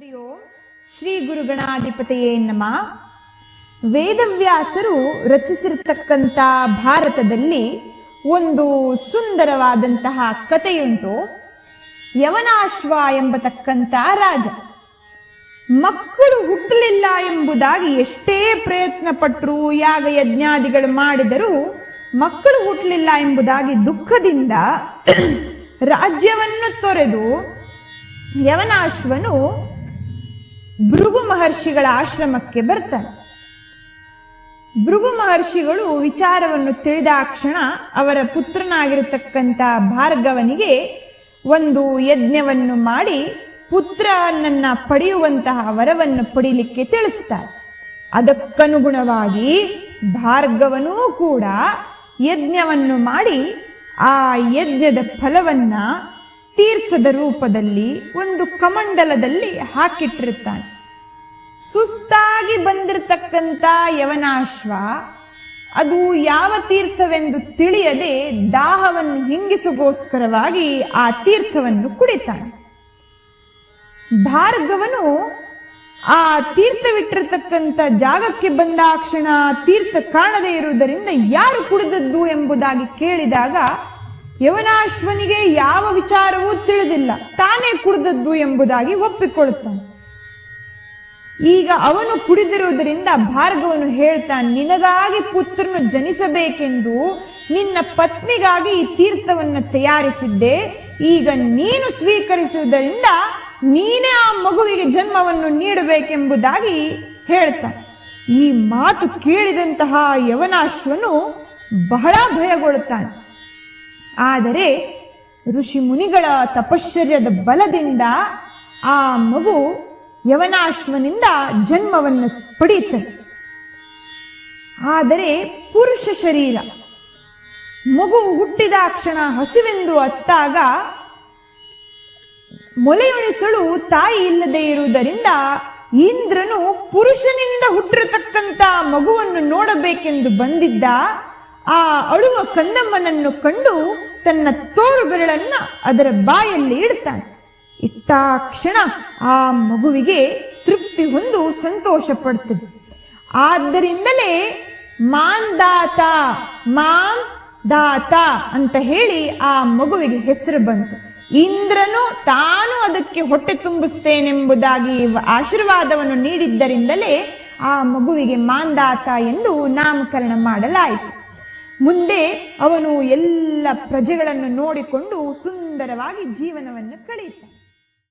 ಹರಿ ಓಂ ಶ್ರೀ ಗುರುಗಣಾಧಿಪತಿಯೇ ನಮಃ. ವೇದವ್ಯಾಸರು ರಚಿಸಿರ್ತಕ್ಕಂಥ ಭಾರತದಲ್ಲಿ ಒಂದು ಸುಂದರವಾದಂತಹ ಕಥೆಯುಂಟು. ಯವನಾಶ್ವ ಎಂಬತಕ್ಕಂಥ ರಾಜ ಮಕ್ಕಳು ಹುಟ್ಟಲಿಲ್ಲ ಎಂಬುದಾಗಿ ಎಷ್ಟೇ ಪ್ರಯತ್ನ ಪಟ್ಟರು, ಯಾಗ ಯಜ್ಞಾದಿಗಳು ಮಾಡಿದರೂ ಮಕ್ಕಳು ಹುಟ್ಟಲಿಲ್ಲ ಎಂಬುದಾಗಿ ದುಃಖದಿಂದ ರಾಜ್ಯವನ್ನು ತೊರೆದು ಯವನಾಶ್ವನು ಭೃಗು ಮಹರ್ಷಿಗಳ ಆಶ್ರಮಕ್ಕೆ ಬರ್ತಾನೆ. ಭೃಗು ಮಹರ್ಷಿಗಳು ವಿಚಾರವನ್ನು ತಿಳಿದಾಕ್ಷಣ ಅವರ ಪುತ್ರನಾಗಿರತಕ್ಕಂಥ ಭಾರ್ಗವನಿಗೆ ಒಂದು ಯಜ್ಞವನ್ನು ಮಾಡಿ ಪುತ್ರನನ್ನ ಪಡೆಯುವಂತಹ ವರವನ್ನು ಪಡೀಲಿಕ್ಕೆ ತಿಳಿಸ್ತಾರೆ. ಅದಕ್ಕನುಗುಣವಾಗಿ ಭಾರ್ಗವನೂ ಕೂಡ ಯಜ್ಞವನ್ನು ಮಾಡಿ ಆ ಯಜ್ಞದ ಫಲವನ್ನ ತೀರ್ಥದ ರೂಪದಲ್ಲಿ ಒಂದು ಕಮಂಡಲದಲ್ಲಿ ಹಾಕಿಟ್ಟಿರುತ್ತಾನೆ. ಸುಸ್ತಾಗಿ ಬಂದಿರತಕ್ಕಂಥ ಯವನಾಶ್ವ ಅದು ಯಾವ ತೀರ್ಥವೆಂದು ತಿಳಿಯದೆ ದಾಹವನ್ನು ಹಿಂಗಿಸಗೋಸ್ಕರವಾಗಿ ಆ ತೀರ್ಥವನ್ನು ಕುಡಿತಾನೆ. ಭಾರ್ಗವನು ಆ ತೀರ್ಥವಿಟ್ಟಿರತಕ್ಕಂಥ ಜಾಗಕ್ಕೆ ಬಂದಾಕ್ಷಣ ತೀರ್ಥ ಕಾಣದೇ ಇರುವುದರಿಂದ ಯಾರು ಕುಡಿದದ್ದು ಎಂಬುದಾಗಿ ಕೇಳಿದಾಗ ಯವನಾಶ್ವನಿಗೆ ಯಾವ ವಿಚಾರವೂ ತಿಳಿದಿಲ್ಲ, ತಾನೇ ಕುಡಿದದ್ದು ಎಂಬುದಾಗಿ ಒಪ್ಪಿಕೊಳ್ಳುತ್ತಾನೆ. ಈಗ ಅವನು ಕುಡಿದಿರುವುದರಿಂದ ಭಾರ್ಗವನು ಹೇಳ್ತಾನೆ, ನಿನಗಾಗಿ ಪುತ್ರನು ಜನಿಸಬೇಕೆಂದು ನಿನ್ನ ಪತ್ನಿಗಾಗಿ ಈ ತೀರ್ಥವನ್ನು ತಯಾರಿಸಿದ್ದೆ, ಈಗ ನೀನು ಸ್ವೀಕರಿಸುವುದರಿಂದ ನೀನೇ ಆ ಮಗುವಿಗೆ ಜನ್ಮವನ್ನು ನೀಡಬೇಕೆಂಬುದಾಗಿ ಹೇಳ್ತಾನೆ. ಈ ಮಾತು ಕೇಳಿದಂತಹ ಯವನಾಶ್ವನು ಬಹಳ ಭಯಗೊಳ್ಳುತ್ತಾನೆ. ಆದರೆ ಋಷಿ ಮುನಿಗಳ ತಪಶ್ಚರ್ಯದ ಬಲದಿಂದ ಆ ಮಗು ಯವನಾಶ್ವನಿಂದ ಜನ್ಮವನ್ನು ಪಡೆಯುತ್ತದೆ. ಆದರೆ ಪುರುಷ ಶರೀರ, ಮಗು ಹುಟ್ಟಿದಾಕ್ಷಣ ಹಸಿವೆಂದು ಅತ್ತಾಗ ಮೊಲೆಯುಣಿಸಲು ತಾಯಿ ಇಲ್ಲದೆ ಇರುವುದರಿಂದ ಇಂದ್ರನು ಪುರುಷನಿಂದ ಹುಟ್ಟಿರತಕ್ಕಂಥ ಮಗುವನ್ನು ನೋಡಬೇಕೆಂದು ಬಂದಿದ್ದ. ಆ ಅಳುವ ಕಂದಮ್ಮನನ್ನು ಕಂಡು ತನ್ನ ತೋರು ಬೆರಳನ್ನ ಅದರ ಬಾಯಲ್ಲಿ ಇಡ್ತಾನೆ. ಇಟ್ಟಾಕ್ಷಣ ಆ ಮಗುವಿಗೆ ತೃಪ್ತಿ ಹೊಂದು ಸಂತೋಷ ಪಡ್ತದೆ. ಆದ್ದರಿಂದಲೇ ಮಾಂದಾತ ಮಾಂದಾತ ಅಂತ ಹೇಳಿ ಆ ಮಗುವಿಗೆ ಹೆಸರು ಬಂತು. ಇಂದ್ರನು ತಾನು ಅದಕ್ಕೆ ಹೊಟ್ಟೆ ತುಂಬಿಸ್ತೇನೆಂಬುದಾಗಿ ಆಶೀರ್ವಾದವನ್ನು ನೀಡಿದ್ದರಿಂದಲೇ ಆ ಮಗುವಿಗೆ ಮಾಂದಾತ ಎಂದು ನಾಮಕರಣ ಮಾಡಲಾಯಿತು. ಮುಂದೆ ಅವನು ಎಲ್ಲ ಪ್ರಜೆಗಳನ್ನು ನೋಡಿಕೊಂಡು ಸುಂದರವಾಗಿ ಜೀವನವನ್ನು ಕಳೆಯುತ್ತಾನೆ.